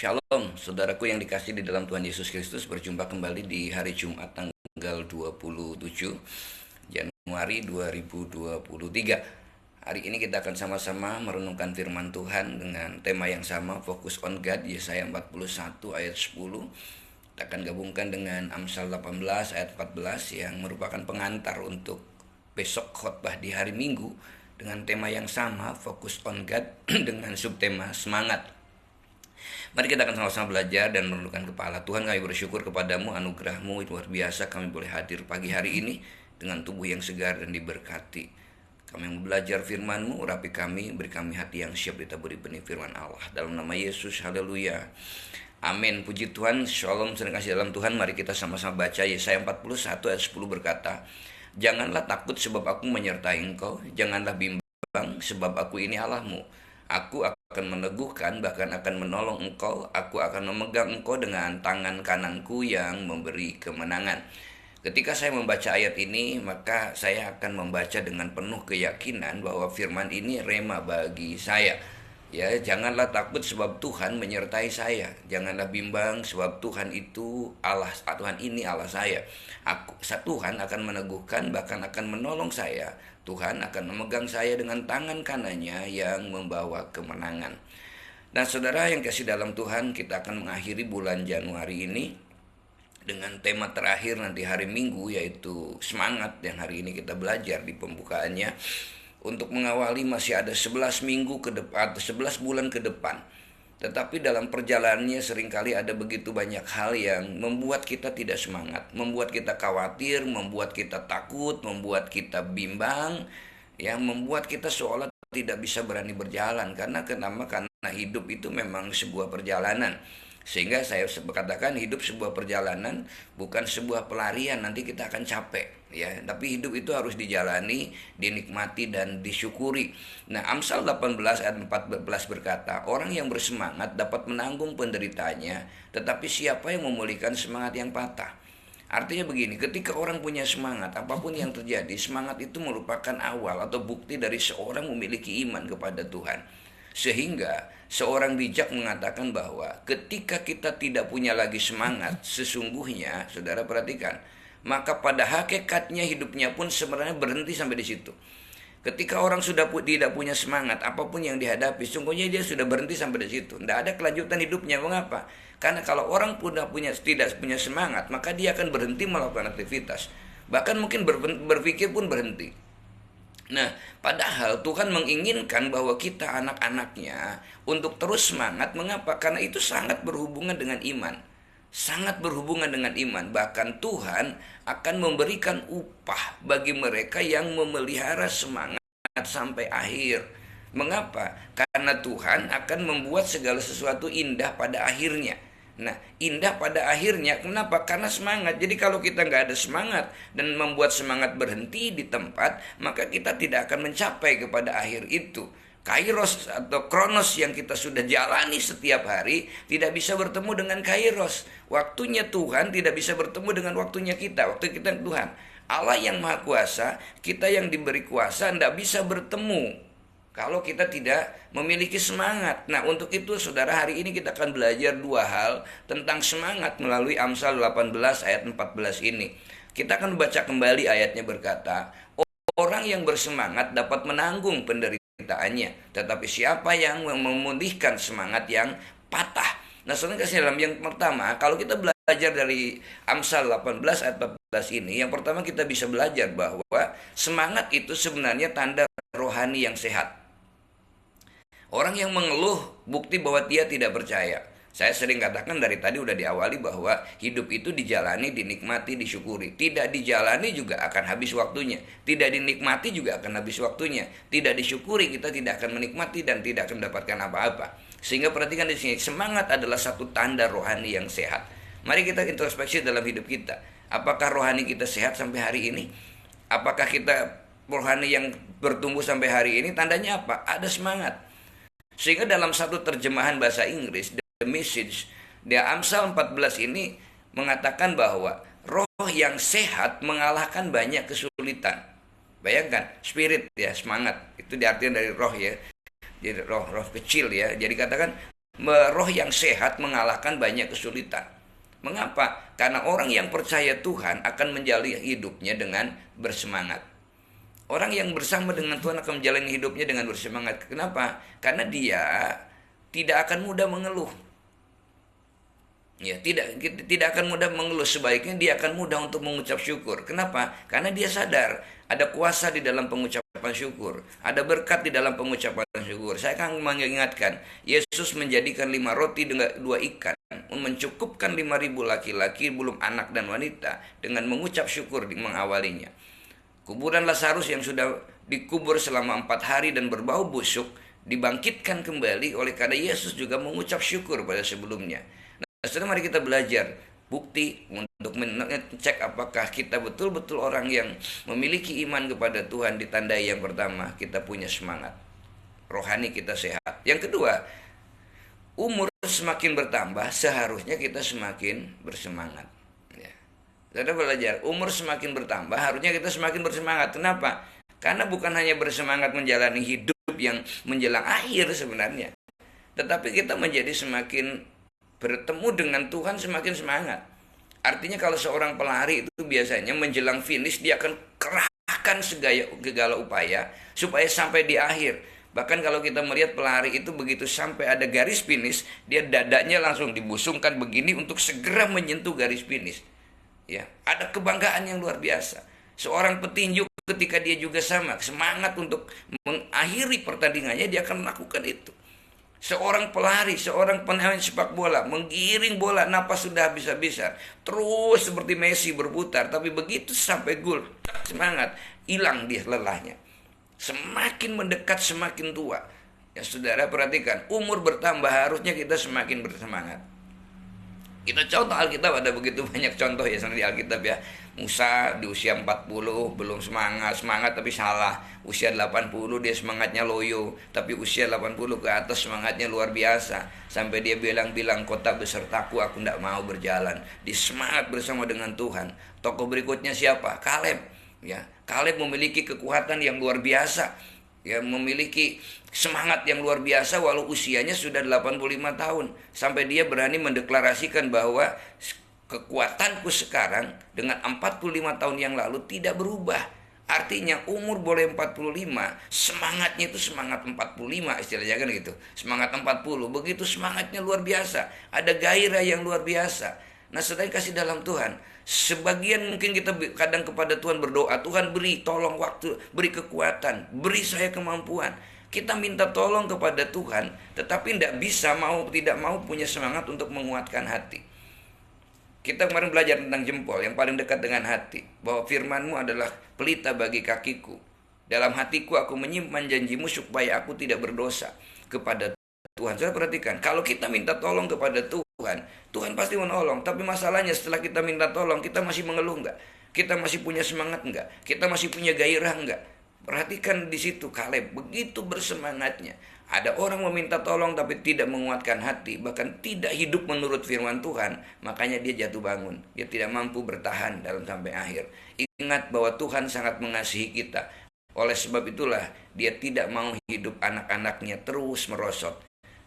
Shalom, saudaraku yang dikasih di dalam Tuhan Yesus Kristus. Berjumpa kembali di hari Jumat tanggal 27 Januari 2023. Hari ini kita akan sama-sama merenungkan firman Tuhan dengan tema yang sama, Focus on God, Yesaya 41 ayat 10. Kita akan gabungkan dengan Amsal 18 ayat 14 yang merupakan pengantar untuk besok khotbah di hari Minggu dengan tema yang sama, Focus on God dengan subtema semangat. Mari kita akan sama-sama belajar dan menundukkan kepala. Tuhan, kami bersyukur kepadamu, anugerah-Mu luar biasa. Kami boleh hadir pagi hari ini dengan tubuh yang segar dan diberkati. Kami mau belajar firman-Mu, urapi kami, beri kami hati yang siap ditaburi benih firman Allah. Dalam nama Yesus, haleluya. Amin. Puji Tuhan, shalom, senang kasih dalam Tuhan. Mari kita sama-sama baca Yesaya 41 ayat 10 berkata, "Janganlah takut sebab aku menyertai engkau, janganlah bimbang sebab aku ini Allahmu. Aku akan meneguhkan, bahkan akan menolong engkau. Aku akan memegang engkau dengan tangan kananku yang memberi kemenangan." Ketika saya membaca ayat ini, maka saya akan membaca dengan penuh keyakinan bahwa firman ini rema bagi saya. Ya, janganlah takut sebab Tuhan menyertai saya. Janganlah bimbang sebab Tuhan itu Allah, Tuhan ini Allah saya. Tuhan akan meneguhkan, bahkan akan menolong saya. Tuhan akan memegang saya dengan tangan kanannya yang membawa kemenangan. Nah, saudara yang kasih dalam Tuhan, kita akan mengakhiri bulan Januari ini dengan tema terakhir nanti hari Minggu, yaitu semangat, yang hari ini kita belajar di pembukaannya. Untuk mengawali masih ada 11 minggu ke depan atau 11 bulan ke depan. Tetapi dalam perjalanannya seringkali ada begitu banyak hal yang membuat kita tidak semangat, membuat kita khawatir, membuat kita takut, membuat kita bimbang, yang membuat kita seolah tidak bisa berani berjalan. Karena hidup itu memang sebuah perjalanan. Sehingga saya katakan hidup sebuah perjalanan, bukan sebuah pelarian, nanti kita akan capek ya. Tapi hidup itu harus dijalani, dinikmati dan disyukuri. Nah, Amsal 18 ayat 14 berkata, "Orang yang bersemangat dapat menanggung penderitaannya, tetapi siapa yang memulihkan semangat yang patah?" Artinya begini, ketika orang punya semangat, apapun yang terjadi, semangat itu merupakan awal atau bukti dari seorang memiliki iman kepada Tuhan. Sehingga seorang bijak mengatakan bahwa ketika kita tidak punya lagi semangat, sesungguhnya, saudara perhatikan, maka pada hakikatnya hidupnya pun sebenarnya berhenti sampai di situ. Ketika orang sudah tidak punya semangat, apapun yang dihadapi, sungguhnya dia sudah berhenti sampai di situ. Tidak ada kelanjutan hidupnya. Mengapa? Karena kalau orang tidak punya semangat, maka dia akan berhenti melakukan aktivitas. Bahkan mungkin berpikir pun berhenti. Nah, padahal Tuhan menginginkan bahwa kita anak-anaknya untuk terus semangat. Mengapa? Karena itu sangat berhubungan dengan iman. Sangat berhubungan dengan iman. Bahkan Tuhan akan memberikan upah bagi mereka yang memelihara semangat sampai akhir. Mengapa? Karena Tuhan akan membuat segala sesuatu indah pada akhirnya. Nah, indah pada akhirnya, kenapa? Karena semangat. Jadi kalau kita nggak ada semangat dan membuat semangat berhenti di tempat, maka kita tidak akan mencapai kepada akhir itu. Kairos atau kronos yang kita sudah jalani setiap hari tidak bisa bertemu dengan kairos. Waktunya Tuhan tidak bisa bertemu dengan waktunya kita. Waktu kita Tuhan. Allah yang maha kuasa, kita yang diberi kuasa tidak bisa bertemu kalau kita tidak memiliki semangat. Nah, untuk itu saudara, hari ini kita akan belajar dua hal tentang semangat melalui Amsal 18 ayat 14 ini. Kita akan baca kembali ayatnya berkata, "Orang yang bersemangat dapat menanggung penderitaannya, tetapi siapa yang memulihkan semangat yang patah?" Nah, saudara kasih dalam yang pertama, kalau kita belajar dari Amsal 18 ayat 14 ini, yang pertama kita bisa belajar bahwa semangat itu sebenarnya tanda rohani yang sehat. Orang yang mengeluh bukti bahwa dia tidak percaya. Saya sering katakan dari tadi udah diawali bahwa hidup itu dijalani, dinikmati, disyukuri. Tidak dijalani juga akan habis waktunya. Tidak dinikmati juga akan habis waktunya. Tidak disyukuri kita tidak akan menikmati dan tidak akan mendapatkan apa-apa. Sehingga perhatikan di sini, semangat adalah satu tanda rohani yang sehat. Mari kita introspeksi dalam hidup kita. Apakah rohani kita sehat sampai hari ini? Apakah kita rohani yang bertumbuh sampai hari ini? Tandanya apa? Ada semangat. Sehingga dalam satu terjemahan bahasa Inggris, The Message, di Amsal 14 ini mengatakan bahwa roh yang sehat mengalahkan banyak kesulitan. Bayangkan, spirit ya, semangat. Itu diartikan dari roh ya. Jadi roh kecil ya. Jadi katakan roh yang sehat mengalahkan banyak kesulitan. Mengapa? Karena orang yang percaya Tuhan akan menjalani hidupnya dengan bersemangat. Orang yang bersama dengan Tuhan akan menjalani hidupnya dengan bersemangat. Kenapa? Karena dia tidak akan mudah mengeluh. Ya, tidak akan mudah mengeluh, sebaiknya dia akan mudah untuk mengucap syukur. Kenapa? Karena dia sadar ada kuasa di dalam pengucapan syukur, ada berkat di dalam pengucapan syukur. Saya akan mengingatkan, Yesus menjadikan 5 roti dengan 2 ikan, mencukupkan 5.000 laki-laki, belum anak dan wanita, dengan mengucap syukur mengawalinya. Kuburan Lazarus yang sudah dikubur selama 4 hari dan berbau busuk dibangkitkan kembali oleh karena Yesus juga mengucap syukur pada sebelumnya. Nah, sekarang mari kita belajar bukti untuk mengecek apakah kita betul-betul orang yang memiliki iman kepada Tuhan. Ditandai yang pertama, kita punya semangat rohani, kita sehat. Yang kedua, umur semakin bertambah, seharusnya kita semakin bersemangat. Ya. Kita belajar, umur semakin bertambah, harusnya kita semakin bersemangat. Kenapa? Karena bukan hanya bersemangat menjalani hidup yang menjelang akhir sebenarnya, tetapi kita menjadi semakin bertemu dengan Tuhan semakin semangat. Artinya kalau seorang pelari itu biasanya menjelang finish dia akan kerahkan segala upaya supaya sampai di akhir. Bahkan kalau kita melihat pelari itu begitu sampai ada garis finish, dia dadanya langsung dibusungkan begini untuk segera menyentuh garis finish. Ya, ada kebanggaan yang luar biasa. Seorang petinju ketika dia juga sama, semangat untuk mengakhiri pertandingannya, dia akan melakukan itu. Seorang pelari, seorang pemain sepak bola menggiring bola, napas sudah habis-habisan, terus seperti Messi berputar, tapi begitu sampai gol, semangat, hilang dia lelahnya. Semakin mendekat semakin tua. Ya saudara perhatikan, umur bertambah harusnya kita semakin bersemangat. Kita contoh Alkitab, ada begitu banyak contoh ya di Alkitab ya. Musa di usia 40 belum semangat tapi salah. Usia 80 dia semangatnya loyo, tapi usia 80 ke atas semangatnya luar biasa. Sampai dia bilang kota besertaku, aku tidak mau berjalan. Dia semangat bersama dengan Tuhan. Tokoh berikutnya siapa? Kaleb. Ya, Kaleb memiliki kekuatan yang luar biasa. Ya, memiliki semangat yang luar biasa walau usianya sudah 85 tahun. Sampai dia berani mendeklarasikan bahwa kekuatanku sekarang dengan 45 tahun yang lalu tidak berubah. Artinya umur boleh 45, semangatnya itu semangat 45 istilahnya kan gitu. Semangat 40, begitu semangatnya luar biasa. Ada gairah yang luar biasa. Nah, saudara kasih dalam Tuhan, sebagian mungkin kita kadang kepada Tuhan berdoa, Tuhan beri tolong waktu, beri kekuatan, beri saya kemampuan. Kita minta tolong kepada Tuhan, tetapi tidak mau punya semangat untuk menguatkan hati. Kita kemarin belajar tentang jempol yang paling dekat dengan hati, bahwa firman-Mu adalah pelita bagi kakiku. Dalam hatiku aku menyimpan janji-Mu supaya aku tidak berdosa kepada Tuhan. Saya perhatikan, kalau kita minta tolong kepada Tuhan, Tuhan pasti menolong. Tapi masalahnya setelah kita minta tolong, kita masih mengeluh enggak? Kita masih punya semangat enggak? Kita masih punya gairah enggak? Perhatikan di situ Kaleb, begitu bersemangatnya. Ada orang meminta tolong tapi tidak menguatkan hati, bahkan tidak hidup menurut firman Tuhan, makanya dia jatuh bangun. Dia tidak mampu bertahan dalam sampai akhir. Ingat bahwa Tuhan sangat mengasihi kita. Oleh sebab itulah dia tidak mau hidup anak-anaknya terus merosot.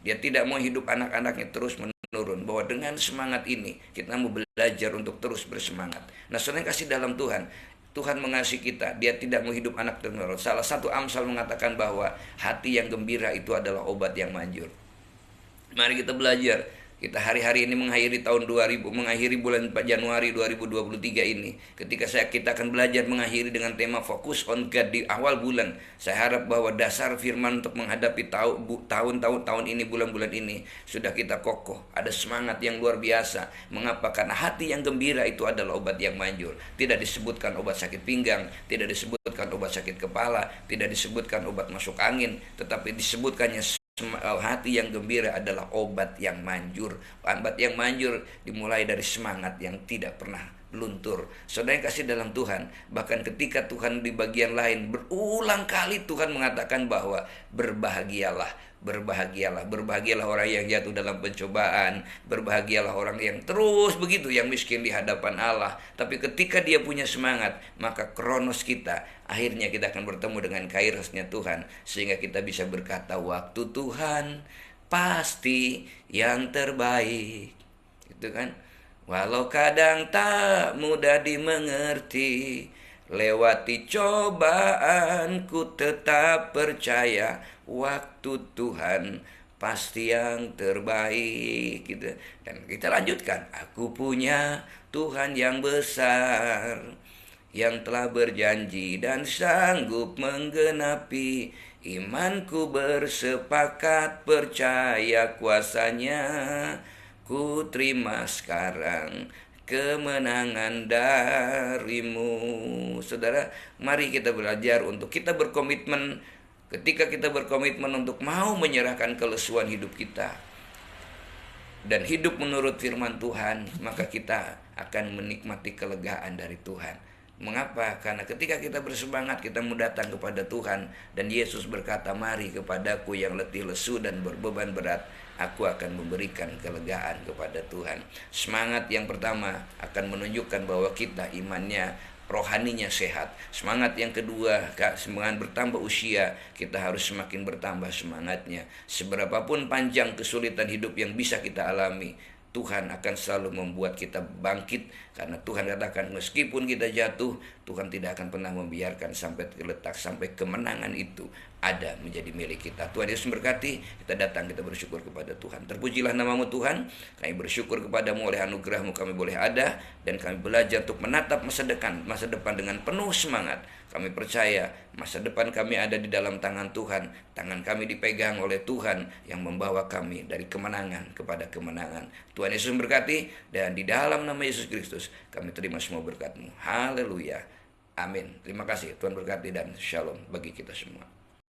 Dia tidak mau hidup anak-anaknya terus menurun. Bahwa dengan semangat ini kita mau belajar untuk terus bersemangat. Nah, saudara kasih dalam Tuhan, Tuhan mengasihi kita. Dia tidak mau hidup anak terus. Salah satu Amsal mengatakan bahwa hati yang gembira itu adalah obat yang manjur. Mari kita belajar. Kita hari-hari ini mengakhiri tahun 2000, mengakhiri bulan Januari 2023 ini. Ketika kita akan belajar mengakhiri dengan tema Focus on God di awal bulan. Saya harap bahwa dasar firman untuk menghadapi tahun ini, bulan-bulan ini sudah kita kokoh. Ada semangat yang luar biasa. Mengapa? Karena hati yang gembira itu adalah obat yang manjur. Tidak disebutkan obat sakit pinggang, tidak disebutkan obat sakit kepala, tidak disebutkan obat masuk angin, tetapi disebutkannya hati yang gembira adalah obat yang manjur. Obat yang manjur dimulai dari semangat yang tidak pernah luntur. Saudara yang kasih dalam Tuhan, bahkan ketika Tuhan di bagian lain berulang kali Tuhan mengatakan bahwa berbahagialah, berbahagialah orang yang jatuh dalam pencobaan, berbahagialah orang yang terus begitu, yang miskin di hadapan Allah. Tapi ketika dia punya semangat, maka kronos kita, akhirnya kita akan bertemu dengan kairosnya Tuhan, sehingga kita bisa berkata, waktu Tuhan pasti yang terbaik. Itu kan. Walau kadang tak mudah dimengerti, lewati cobaan ku tetap percaya waktu Tuhan pasti yang terbaik gitu. Dan kita lanjutkan, aku punya Tuhan yang besar, yang telah berjanji dan sanggup menggenapi. Imanku bersepakat percaya kuasanya. Ku terima sekarang kemenangan darimu. Saudara, mari kita belajar untuk kita berkomitmen. Ketika kita berkomitmen untuk mau menyerahkan kelesuan hidup kita dan hidup menurut firman Tuhan, maka kita akan menikmati kelegaan dari Tuhan. Mengapa? Karena ketika kita bersemangat, kita mau datang kepada Tuhan, dan Yesus berkata, mari kepadaku yang letih lesu dan berbeban berat, aku akan memberikan kelegaan kepada Tuhan. Semangat yang pertama akan menunjukkan bahwa kita imannya, rohaninya sehat. Semangat yang kedua, semangat bertambah usia, kita harus semakin bertambah semangatnya. Seberapapun panjang kesulitan hidup yang bisa kita alami, Tuhan akan selalu membuat kita bangkit. Karena Tuhan katakan, meskipun kita jatuh, Tuhan tidak akan pernah membiarkan sampai terletak, sampai kemenangan itu ada menjadi milik kita. Tuhan Yesus memberkati. Kita datang, kita bersyukur kepada Tuhan. Terpujilah namamu Tuhan. Kami bersyukur kepadamu, oleh anugerahmu kami boleh ada, dan kami belajar untuk menatap masa depan dengan penuh semangat. Kami percaya masa depan kami ada di dalam tangan Tuhan. Tangan kami dipegang oleh Tuhan yang membawa kami dari kemenangan kepada kemenangan. Tuhan Yesus memberkati, dan di dalam nama Yesus Kristus kami terima semua berkat-Mu. Haleluya. Amin. Terima kasih. Tuhan berkati dan shalom bagi kita semua.